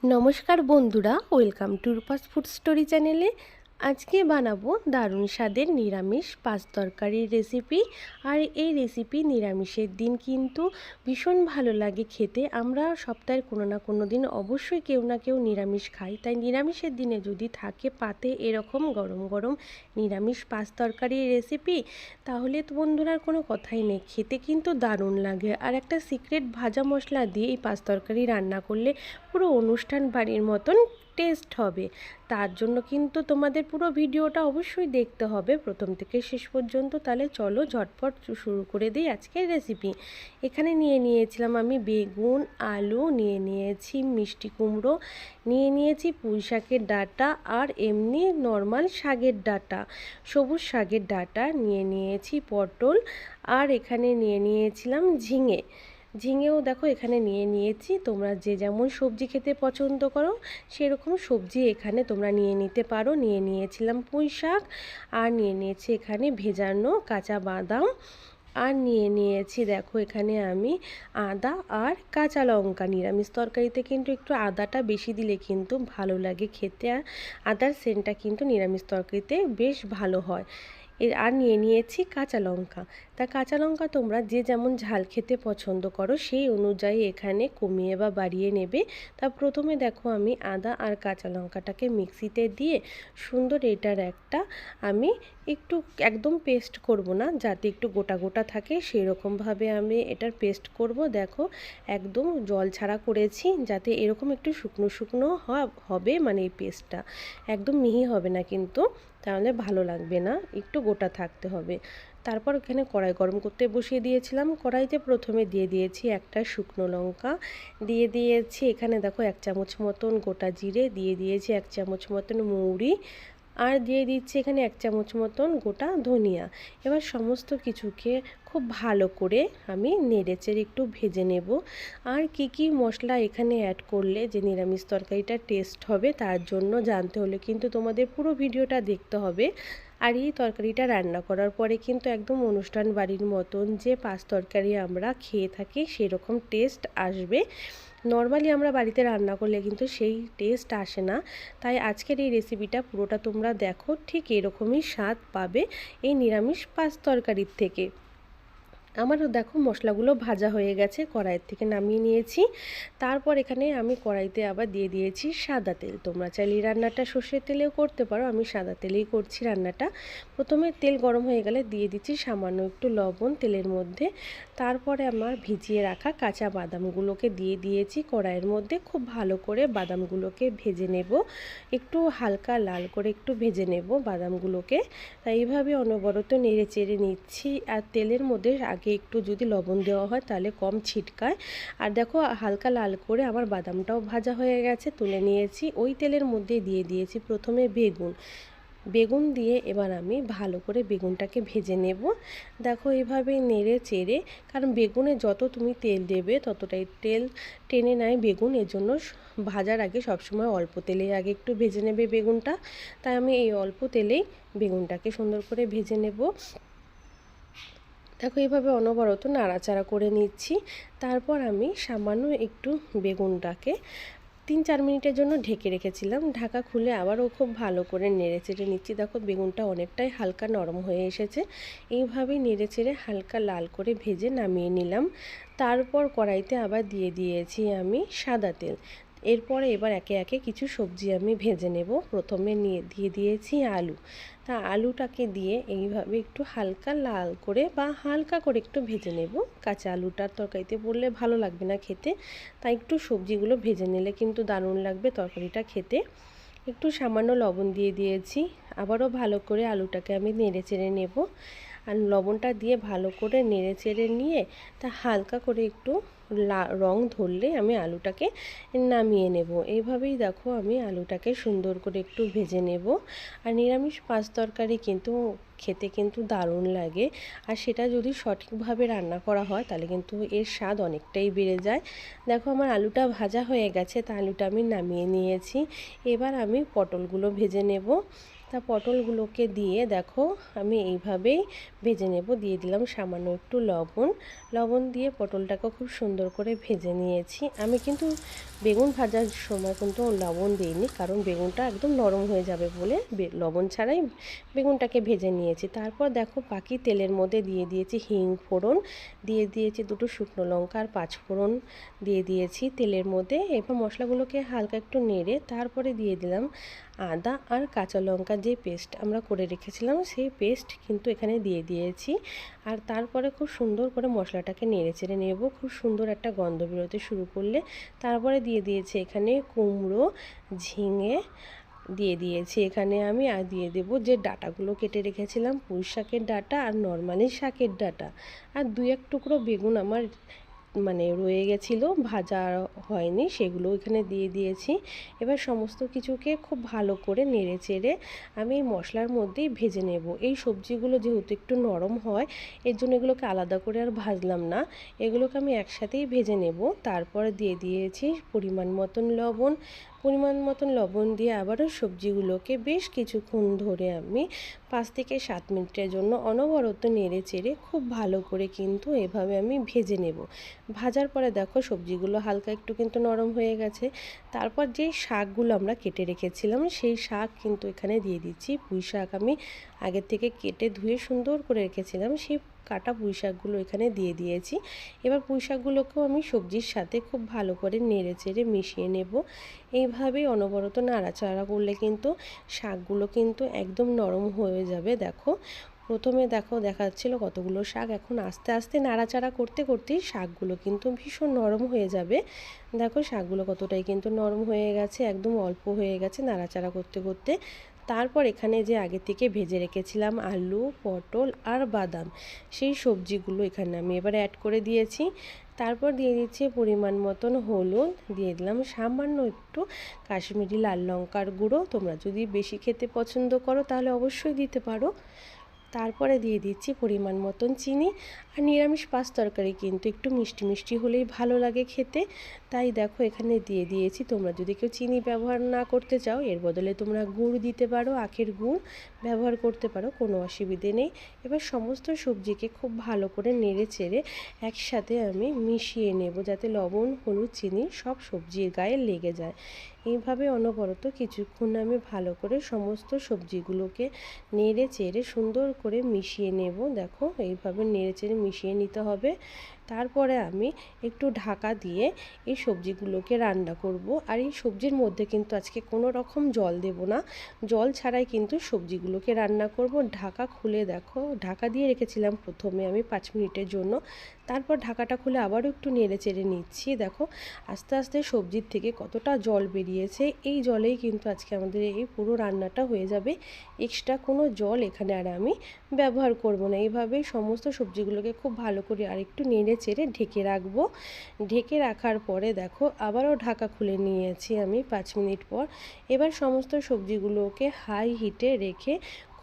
নমস্কার বন্ধুরা, welcome to Rupa's food story চ্যানেলে। আজকে বানাবো দারুণ স্বাদের নিরামিষ পাঁচ তরকারির রেসিপি। আর এই রেসিপি নিরামিষের দিন কিন্তু ভীষণ ভালো লাগে খেতে। আমরা সপ্তাহের কোনো না কোনো দিন অবশ্যই কেউ না কেউ নিরামিষ খাই, তাই নিরামিষের দিনে যদি থাকে পাতে এরকম গরম গরম নিরামিষ পাঁচ তরকারির রেসিপি, তাহলে তো বন্ধুরার কোনো কথাই নেই, খেতে কিন্তু দারুণ লাগে। আর একটা সিক্রেট ভাজা মশলা দিয়ে এই পাঁচ তরকারি রান্না করলে পুরো অনুষ্ঠান বাড়ির মতন টেস্ট হবে। তার জন্য কিন্তু তোমাদের পুরো ভিডিওটা অবশ্যই দেখতে হবে প্রথম থেকে শেষ পর্যন্ত। তাহলে চলো ঝটপট শুরু করে দিই আজকের রেসিপি। এখানে নিয়ে নিয়েছিলাম আমি বেগুন, আলু, নিয়ে নিয়েছি মিষ্টি কুমড়ো, নিয়ে নিয়েছি পুঁই শাকের ডাঁটা আর এমনি নর্মাল শাকের ডাঁটা, সবুজ শাকের ডাঁটা, নিয়ে নিয়েছি পটল, আর এখানে নিয়ে নিয়েছিলাম ঝিঙেও দেখো এখানে নিয়ে নিয়েছি। তোমরা যে যেমন সবজি খেতে পছন্দ করো সেরকম সবজি এখানে তোমরা নিয়ে নিতে পারো। নিয়ে নিয়েছিলাম পুঁই শাক, আর নিয়ে নিয়েছি এখানে ভেজানো কাঁচা বাদাম, আর নিয়ে নিয়েছি দেখো এখানে আমি আদা আর কাঁচা লঙ্কা। নিরামিষ তরকারিতে কিন্তু একটু আদাটা বেশি দিলে কিন্তু ভালো লাগে খেতে, আর আদার সেন্টটা কিন্তু নিরামিষ তরকারিতে বেশ ভালো হয়। আর নিয়ে নিয়েছি কাঁচা লঙ্কা। তা কাঁচা লঙ্কা তোমরা যে যেমন ঝাল খেতে পছন্দ করো সেই অনুযায়ী এখানে কমিয়ে বা বাড়িয়ে নেবে। তা প্রথমে দেখো আমি আদা আর কাঁচা লঙ্কাটাকে মিক্সিতে দিয়ে সুন্দর এটার একটা আমি একটু একদম পেস্ট করব না, যাতে একটু গোটা গোটা থাকে সেরকমভাবে আমি এটার পেস্ট করব। দেখো একদম জল ছাড়া করেছি, যাতে এরকম একটু শুকনো শুকনো হবে, মানে এই পেস্টটা একদম মিহি হবে না কিন্তু, তাহলে ভালো লাগবে না, একটু গোটা থাকতে হবে। তারপর এখানে কড়াই গরম করতে বসিয়ে দিয়েছিলাম। কড়াইতে প্রথমে দিয়ে দিয়েছি একটা শুকনো লঙ্কা, দিয়ে দিয়েছি এখানে দেখো 1 চামচ মতন গোটা জিরে, দিয়ে দিয়েছি 1 চামচ মতন মৌরি, আর দিয়ে দিচ্ছি এখানে 1 চামচ মতন গোটা ধনিয়া। এবার সমস্ত কিছুকে খুব ভালো করে আমি নেড়েচেড়ে একটু ভেজে নেব। আর কি কি মশলা এখানে অ্যাড করলে যে নিরামিষ তরকারিটা টেস্ট হবে তার জন্য জানতে হলে কিন্তু তোমাদের পুরো ভিডিওটা দেখতে হবে। আর এই তরকারিটা রান্না করার পরে কিন্তু একদম অনুষ্ঠান বাড়ির মতন যে পাঁচ তরকারি আমরা খেয়ে থাকি সেরকম টেস্ট আসবে। নর্মালি আমরা বাড়িতে রান্না করলে কিন্তু সেই টেস্ট আসে না। তাই আজকের এই রেসিপিটা পুরোটা তোমরা দেখো, ঠিক এরকমই স্বাদ পাবে এই নিরামিষ পাঁচ তরকারির থেকে। আমারও দেখো মশলাগুলো ভাজা হয়ে গেছে, কড়াইয়ের থেকে নামিয়ে নিয়েছি। তারপর এখানে আমি কড়াইতে আবার দিয়ে দিয়েছি সাদা তেল। তোমরা চাইলে রান্নাটা সর্ষের তেলেও করতে পারো, আমি সাদা তেলেই করছি রান্নাটা। প্রথমে তেল গরম হয়ে গেলে দিয়ে দিচ্ছি সামান্য একটু লবণ তেলের মধ্যে। তারপরে আমার ভিজিয়ে রাখা কাঁচা বাদামগুলোকে দিয়ে দিয়েছি কড়াইয়ের মধ্যে। খুব ভালো করে বাদামগুলোকে ভেজে নেব, একটু হালকা লাল করে একটু ভেজে নেব বাদামগুলোকে। তাই এইভাবে অনবরত নেড়ে চেড়ে নিচ্ছি। আর তেলের মধ্যে আগে একটু যদি লবণ দেওয়া হয় তাহলে কম ছিটকায়। আর দেখো হালকা লাল করে আমার বাদামটাও ভাজা হয়ে গেছে, তুলে নিয়েছি। ওই তেলের মধ্যে দিয়ে দিয়েছি প্রথমে বেগুন দিয়ে এবার আমি ভালো করে বেগুনটাকে ভেজে নেব। দেখো এভাবে নেড়ে চেড়ে, কারণ বেগুনে যত তুমি তেল দেবে ততটাই তেল টেনে নেয় বেগুন, এজন্য ভাজার আগে সবসময় অল্প তেলে আগে একটু ভেজে নেবে বেগুনটা। তাই আমি এই অল্প তেলেই বেগুনটাকে সুন্দর করে ভেজে নেব। দেখো এইভাবে অনবরত নাড়াচাড়া করে নিচ্ছি। তারপর আমি সামান্য একটু বেগুনটাকে 3-4 মিনিটের জন্য ঢেকে রেখেছিলাম। ঢাকা খুলে আবারও খুব ভালো করে নেড়েচেড়ে নিচ্ছি। দেখো বেগুনটা অনেকটাই হালকা নরম হয়ে এসেছে। এইভাবেই নেড়েচেড়ে হালকা লাল করে ভেজে নামিয়ে নিলাম। তারপর কড়াইতে আবার দিয়ে দিয়েছি আমি সাদা তেল। এরপরে এবার একে একে কিছু সবজি আমি ভেজে নেব। প্রথমে দিয়ে দিয়েছি আলু। তা আলুটাকে দিয়ে এইভাবে একটু হালকা লাল করে বা হালকা করে একটু ভেজে নেব। কাঁচা আলুটার তরকারিতে পড়লে ভালো লাগবে না খেতে, তাই একটু সবজিগুলো ভেজে নিলে কিন্তু দারুণ লাগবে তরকারিটা খেতে। একটু সামান্য লবণ দিয়ে দিয়েছি। আবারও ভালো করে আলুটাকে আমি নেড়ে চেড়ে নেব। আর লবণটা দিয়ে ভালো করে নেড়ে চেড়ে নিয়ে তা হালকা করে একটু রং ধরলে আমি আলুটাকে নামিয়ে নেব। এইভাবেই দেখো আমি আলুটাকে সুন্দর করে একটু ভেজে নেব। আর নিরামিষ পাঁচ তরকারি কিন্তু খেতে কিন্তু দারুণ লাগে। আর সেটা যদি সঠিকভাবে রান্না করা হয় তাহলে কিন্তু এর স্বাদ অনেকটাই বেড়ে যায়। দেখো আমার আলুটা ভাজা হয়ে গেছে, তা আলুটা আমি নামিয়ে নিয়েছি। এবার আমি পটলগুলো ভেজে নেব। তা পটলগুলোকে দিয়ে দেখো আমি এইভাবেই ভেজে নেব। দিয়ে দিলাম সামান্য একটু লবণ দিয়ে পটলটাকে খুব সুন্দর করে ভেজে নিয়েছি। আমি কিন্তু বেগুন ভাজার সময় কিন্তু লবণ দিইনি, কারণ বেগুনটা একদম নরম হয়ে যাবে বলে লবণ ছাড়াই বেগুনটাকে ভেজে নিয়েছি। তারপর দেখো বাকি তেলের মধ্যে দিয়ে দিয়েছি হিং ফোড়ন, দিয়ে দিয়েছি 2টো শুকনো লঙ্কা আর 5 ফোড়ন দিয়ে দিয়েছি তেলের মধ্যে। এবার মশলাগুলোকে হালকা একটু নেড়ে তারপরে দিয়ে দিলাম আদা আর কাঁচা লঙ্কা যে পেস্ট আমরা করে রেখেছিলাম সেই পেস্ট কিন্তু এখানে দিয়ে দিয়েছি। আর তারপরে খুব সুন্দর করে মশলাটাকে নেড়ে চেড়ে নেব। খুব সুন্দর একটা গন্ধ বেরোতে শুরু করলে তারপরে দিয়ে দিয়েছি এখানে কুমড়ো, ঝিঙে দিয়ে দিয়েছি এখানে আমি। আর দিয়ে দেব যে ডাঁটাগুলো কেটে রেখেছিলাম, পুঁই শাকের ডাঁটা আর নর্মালি শাকের ডাঁটা। আর 2-1 টুকরো বেগুন আমার রয়ে গেছিলো, ভাজা হয়নি, সেগুলো এখানে দিয়ে দিয়েছি। এবার সমস্ত কিছুকে খুব ভালো করে নেড়ে চেড়ে আমি মশলার মধ্যেই ভেজে নেব। এই সবজিগুলো যেহেতু একটু নরম হয়, এর জন্য এগুলোকে আলাদা করে আর ভাজলাম না, এগুলোকে আমি একসাথেই ভেজে নেব। তারপরে দিয়ে দিয়েছি পরিমাণ মতন লবণ দিয়ে আবারও সবজিগুলোকে বেশ কিছুক্ষণ ধরে আমি 5 থেকে 7 মিনিটের জন্য অনবরত নেড়ে চেড়ে খুব ভালো করে কিন্তু এভাবে আমি ভেজে নেব। ভাজার পরে দেখো সবজিগুলো হালকা একটু কিন্তু নরম হয়ে গেছে। তারপর যেই শাকগুলো আমরা কেটে রেখেছিলাম সেই শাক কিন্তু এখানে দিয়ে দিচ্ছি। পুঁই শাক আমি আগের থেকে কেটে ধুয়ে সুন্দর করে রেখেছিলাম, সেই কাটা পুঁই শাকগুলো এখানে দিয়ে দিয়েছি। এবার পুঁই শাকগুলোকেও আমি সবজির সাথে খুব ভালো করে নেড়ে চেড়ে মিশিয়ে নেব। এইভাবেই অনবরত নাড়াচাড়া করলে কিন্তু শাকগুলো কিন্তু একদম নরম হয়ে যাবে। দেখো প্রথমে দেখা যাচ্ছিল কতগুলো শাক, এখন আস্তে আস্তে নাড়াচাড়া করতে করতেই শাকগুলো কিন্তু ভীষণ নরম হয়ে যাবে। দেখো শাকগুলো কতটাই কিন্তু নরম হয়ে গেছে, একদম অল্প হয়ে গেছে নাড়াচাড়া করতে করতে। তারপর এখানে যে আগে থেকে ভেজে রেখেছিলাম আলু, পটল আর বাদাম, সেই সবজিগুলো এখানে আমি এবার অ্যাড করে দিয়েছি। তারপর দিয়ে দিচ্ছি পরিমাণ মতন হলুদ, দিয়ে দিলাম সামান্য একটু কাশ্মীরি লাল লঙ্কার গুঁড়ো। তোমরা যদি বেশি খেতে পছন্দ করো তাহলে অবশ্যই দিতে পারো। তারপরে দিয়ে দিচ্ছি পরিমাণ মতন চিনি। আর নিরামিষ পাঁচ তরকারি কিন্তু একটু মিষ্টি মিষ্টি হলেই ভালো লাগে খেতে, তাই দেখো এখানে দিয়ে দিয়েছি। তোমরা যদি কেউ চিনি ব্যবহার না করতে চাও, এর বদলে তোমরা গুড় দিতে পারো, আখের গুড় ব্যবহার করতে পারো, কোনো অসুবিধে নেই। এবার সমস্ত সবজিকে খুব ভালো করে নেড়ে চেড়ে একসাথে আমি মিশিয়ে নেব, যাতে লবণ, হলুদ, চিনি সব সবজির গায়ে লেগে যায়। এইভাবে অনবরত কিছুক্ষণ আমি ভালো করে সমস্ত সবজিগুলোকে নেড়ে চেড়ে সুন্দর করে মিশিয়ে নেব। দেখো এইভাবে নেড়ে চেড়ে মিশিয়ে নিতে হবে। তারপরে আমি একটু ঢাকা দিয়ে এই সবজিগুলোকে রান্না করব। আর এই সবজির মধ্যে কিন্তু আজকে কোনো রকম জল দেব না, জল ছাড়াই কিন্তু সবজিগুলোকে রান্না করব। ঢাকা খুলে দেখো, ঢাকা দিয়ে রেখেছিলাম প্রথমে আমি 5 মিনিটের জন্য, তারপর ঢাকাটা খুলে আবারও একটু নেড়ে চেড়ে নিচ্ছি। দেখো আস্তে আস্তে সবজির থেকে কতটা জল বেরিয়েছে, এই জলেই কিন্তু আজকে আমাদের এই পুরো রান্নাটা হয়ে যাবে। এক্সট্রা কোনো জল এখানে আর আমি ব্যবহার করব না। এইভাবেই সমস্ত সবজিগুলোকে খুব ভালো করে আর একটু নেড়ে চেড়ে ঢেকে রাখবো। ঢেকে রাখার পরে দেখো আবারও ঢাকা খুলে নিয়েছি আমি 5 মিনিট পর। এবার সমস্ত সবজিগুলোকে হাই হিটে রেখে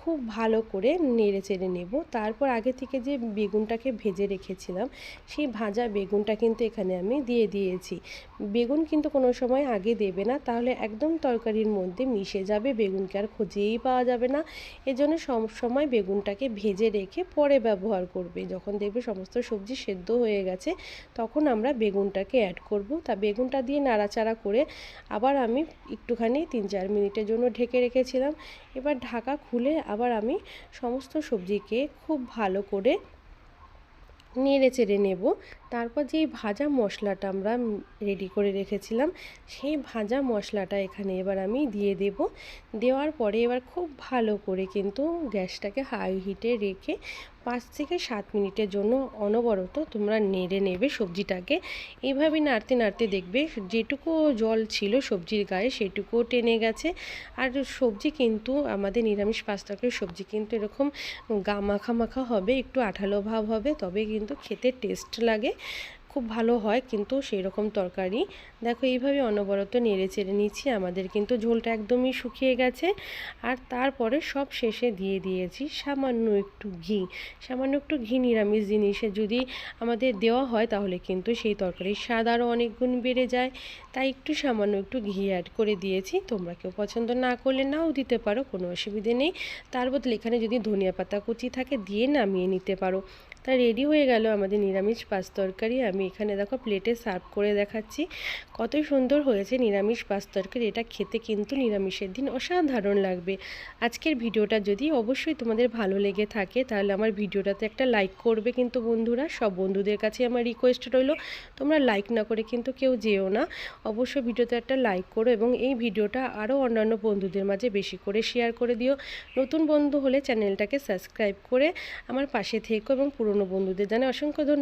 খুব ভালো করে নেড়ে চেড়ে নেব। তারপর আগে থেকে যে বেগুনটাকে ভেজে রেখেছিলাম, সেই ভাজা বেগুনটা কিন্তু এখানে আমি দিয়ে দিয়েছি। বেগুন কিন্তু কোনো সময় আগে দেবে না, তাহলে একদম তরকারির মধ্যে মিশে যাবে, বেগুনকে আর খুঁজেই পাওয়া যাবে না। এজন্য সব সময় বেগুনটাকে ভেজে রেখে পরে ব্যবহার করবে। যখন দেখবে সমস্ত সবজি সেদ্ধ হয়ে গেছে তখন আমরা বেগুনটাকে অ্যাড করব। তা বেগুনটা দিয়ে নাড়াচাড়া করে আবার আমি একটুখানি 3-4 মিনিটের জন্য ঢেকে রেখেছিলাম। এবার ঢাকা খুলে আবার আমি সমস্ত সবজিকে খুব ভালো করে নেড়ে চেড়ে নেব। তারপর যেই ভাজা মশলাটা আমরা রেডি করে রেখেছিলাম, সেই ভাজা মশলাটা এখানে এবার আমি দিয়ে দেব। দেওয়ার পরে এবার খুব ভালো করে কিন্তু গ্যাসটাকে হাই হিটে রেখে 5 থেকে 7 মিনিটের জন্য অনবরত তোমরা নেড়ে নেবে সবজিটাকে। এইভাবে নাড়তে নাড়তে দেখবে যেটুকু জল ছিল সবজির গায়ে সেটুকুও টেনে গেছে। আর সবজি কিন্তু আমাদের নিরামিষ পাঁচ তরকারির সবজি কিন্তু এরকম মাখা মাখা হবে, একটু আঠালো ভাব হবে, তবে কিন্তু খেতে টেস্ট লাগে। খুব ভালো হয়, কিন্তু সেই রকম তরকারি। দেখো এইভাবে অনবরত নেড়ে চেড়ে নিচ্ছি। আমাদের কিন্তু ঝোলটা একদমই শুকিয়ে গেছে। আর তারপরে সব শেষে দিয়ে দিয়েছি সামান্য একটু ঘি। সামান্য একটু ঘি নিরামিষ জিনিসে যদি আমাদের দেওয়া হয় তাহলে কিন্তু সেই তরকারির স্বাদ আরও অনেক গুণ বেড়ে যায়। তাই একটু সামান্য একটু ঘি অ্যাড করে দিয়েছি। তোমরা কেউ পছন্দ না করলে নাও দিতে পারো, কোনো অসুবিধে নেই। তার বদলে এখানে যদি ধনিয়া পাতা কুচি থাকে দিয়ে নামিয়ে নিতে পারো। তা রেডি হয়ে গেল আমাদের নিরামিষ পাঁচ তরকারি। আমি এখানে দেখো প্লেটে সার্ভ করে দেখাচ্ছি। কত সুন্দর হয়েছে নিরামিষ পাঁচ তরকারি। এটা খেতে কিন্তু নিরামিষের দিন অসাধারণ লাগবে। আজকের ভিডিওটা যদি অবশ্যই তোমাদের ভালো লেগে থাকে তাহলে আমার ভিডিওটাতে একটা লাইক করবে কিন্তু বন্ধুরা। সব বন্ধুদের কাছে আমার রিকোয়েস্ট রইল, তোমরা লাইক না করে কিন্তু কেউ যেও না। অবশ্যই ভিডিওতে একটা লাইক করো এবং এই ভিডিওটা আরও অন্যান্য বন্ধুদের মাঝে বেশি করে শেয়ার করে দিও। নতুন বন্ধু হলে চ্যানেলটাকে সাবস্ক্রাইব করে আমার পাশে থেকো এবং পুরনো বন্ধুদের জানাই অসংখ্য ধন্যবাদ।